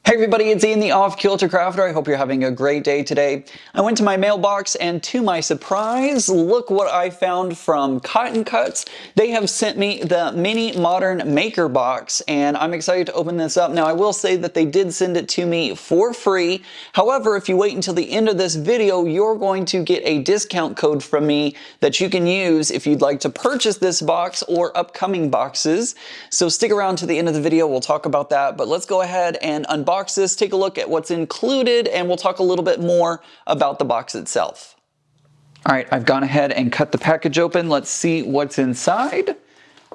Hey everybody, it's Ian the Off Kilter Crafter. I hope you're having a great day today. I went to my mailbox and to my surprise, look what I found from Cotton Cuts. They have sent me the mini modern maker box and I'm excited to open this up. Now I will say that they did send it to me for free. However, if you wait until the end of this video, you're going to get a discount code from me that you can use if you'd like to purchase this box or upcoming boxes. So stick around to the end of the video, we'll talk about that, but let's go ahead and unbox this, take a look at what's included, and we'll talk a little bit more about the box itself. All right, I've gone ahead and cut the package open. Let's see what's inside.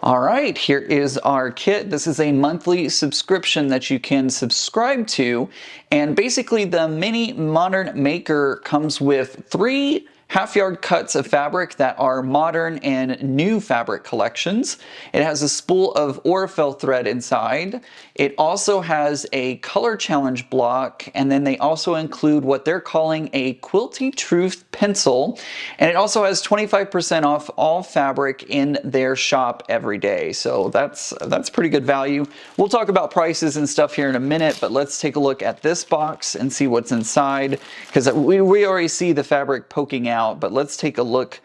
All right, here is our kit. This is a monthly subscription that you can subscribe to, and basically the mini modern maker comes with 3 half-yard cuts of fabric that are modern and new fabric collections. It has a spool of Auriful thread inside. It also has a color challenge block, and then they also include what they're calling a Quilty Truth pencil, and it also has 25% off all fabric in their shop every day. So that's pretty good value. We'll talk about prices and stuff here in a minute, but let's take a look at this box and see what's inside, because we already see the fabric poking out. But let's take a look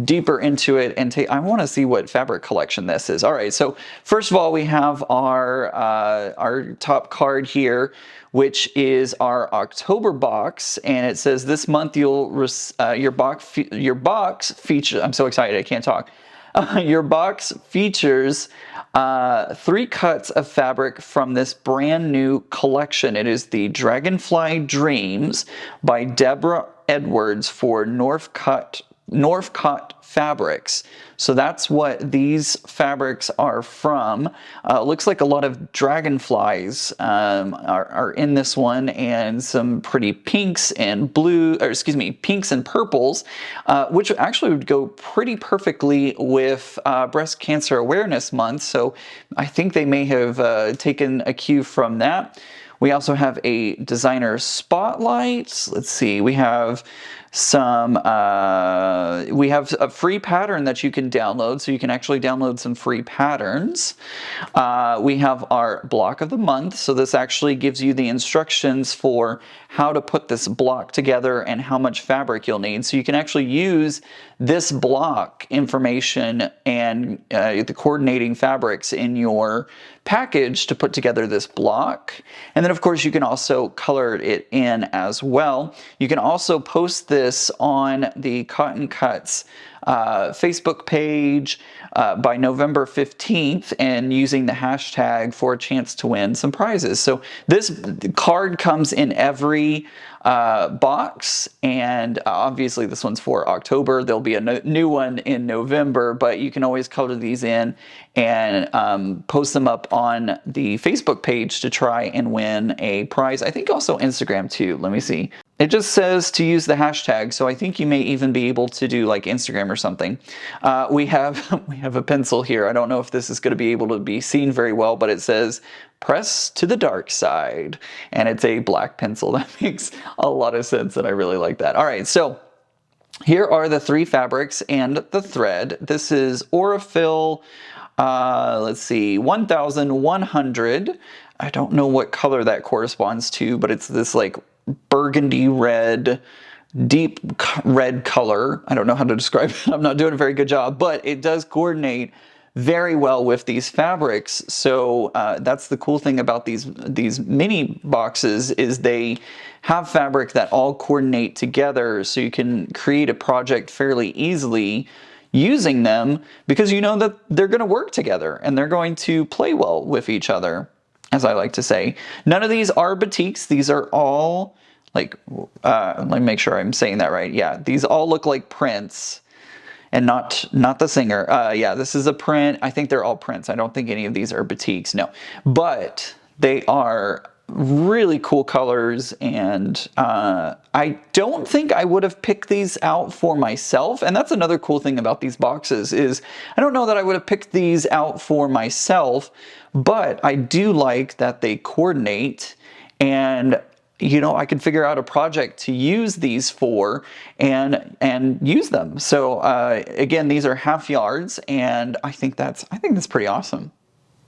deeper into it and I want to see what fabric collection this is. All right, so first of all, we have our top card here, which is our October box, and it says this month your box features. I'm so excited I can't talk. Your box features 3 cuts of fabric from this brand new collection. It is the Dragonfly Dreams by Deborah Edwards for Northcott Fabrics. So that's what these fabrics are from. Looks like a lot of dragonflies are in this one, and some pretty pinks and pinks and purples, which actually would go pretty perfectly with Breast Cancer Awareness Month. So I think they may have taken a cue from that. We also have a designer spotlight. Let's see, we have we have a free pattern that you can download, so you can actually download some free patterns. We have our block of the month, so this actually gives you the instructions for how to put this block together and how much fabric you'll need. So you can actually use this block information and the coordinating fabrics in your package to put together this block. And then of course you can also color it in as well. You can also post this on the Cotton Cuts Facebook page by November 15th and using the hashtag for a chance to win some prizes. So this card comes in every box, and obviously this one's for October. There'll be a new one in November, but you can always color these in and post them up on the Facebook page to try and win a prize. I think also Instagram too. Let me see. It just says to use the hashtag, so I think you may even be able to do like Instagram or something. We have a pencil here. I don't know if this is going to be able to be seen very well, but it says "Press to the Dark Side," and it's a black pencil. That makes a lot of sense, and I really like that. All right, so here are the 3 fabrics and the thread. This is Auriful. Let's see, 1,100. I don't know what color that corresponds to, but it's this like burgundy red, deep red color. I don't know how to describe it. I'm not doing a very good job, but it does coordinate very well with these fabrics. So that's the cool thing about these mini boxes, is they have fabric that all coordinate together, so you can create a project fairly easily using them, because you know that they're going to work together and they're going to play well with each other, as I like to say. None of these are batiks. These are all like, let me make sure I'm saying that right. Yeah, these all look like prints and not the singer. Yeah, this is a print. I think they're all prints. I don't think any of these are batiks, no. But they are really cool colors, and I don't think I would have picked these out for myself. And that's another cool thing about these boxes, is I don't know that I would have picked these out for myself, but I do like that they coordinate, and you know, I can figure out a project to use these for and use them. So again, these are half yards, and I think that's pretty awesome.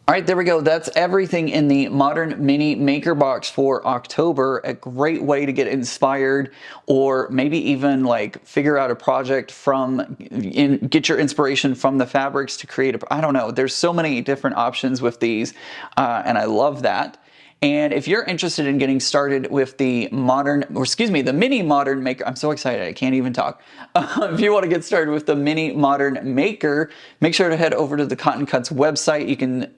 All right, there we go. That's everything in the Modern Mini Maker Box for October. A great way to get inspired, or maybe even like figure out a project get your inspiration from the fabrics to create I don't know. There's so many different options with these, and I love that. And if you're interested in getting started with the the Mini Modern Maker, I'm so excited, I can't even talk. If you want to get started with the Mini Modern Maker, make sure to head over to the Cotton Cuts website. You can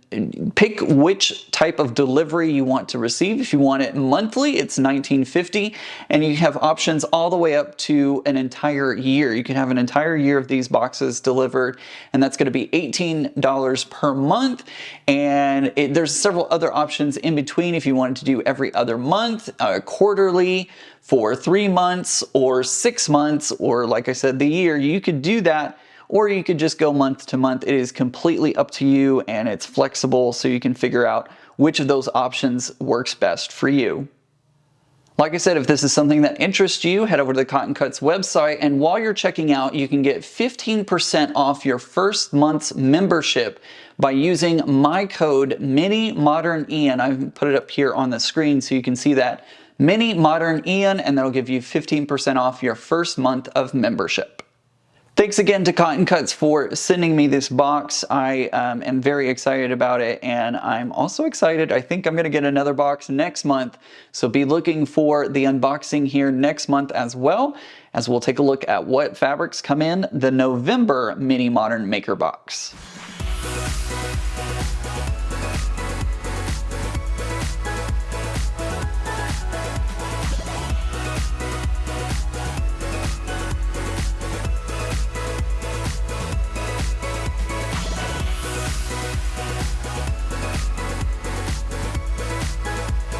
pick which type of delivery you want to receive. If you want it monthly, it's $19.50, and you have options all the way up to an entire year. You can have an entire year of these boxes delivered, and that's going to be $18 per month. And there's several other options in between if you wanted to do every other month, quarterly, for 3 months or 6 months, or like I said, the year. You could do that, or you could just go month to month. It is completely up to you, and it's flexible, so you can figure out which of those options works best for you. Like I said, if this is something that interests you, head over to the Cotton Cuts website, and while you're checking out, you can get 15% off your first month's membership by using my code MiniModernIan. I've put it up here on the screen so you can see that, MiniModernIan, and that'll give you 15% off your first month of membership. Thanks again to Cotton Cuts for sending me this box. I am very excited about it, and I'm also excited. I think I'm going to get another box next month, so be looking for the unboxing here next month as well, as we'll take a look at what fabrics come in the November Mini Modern Maker box.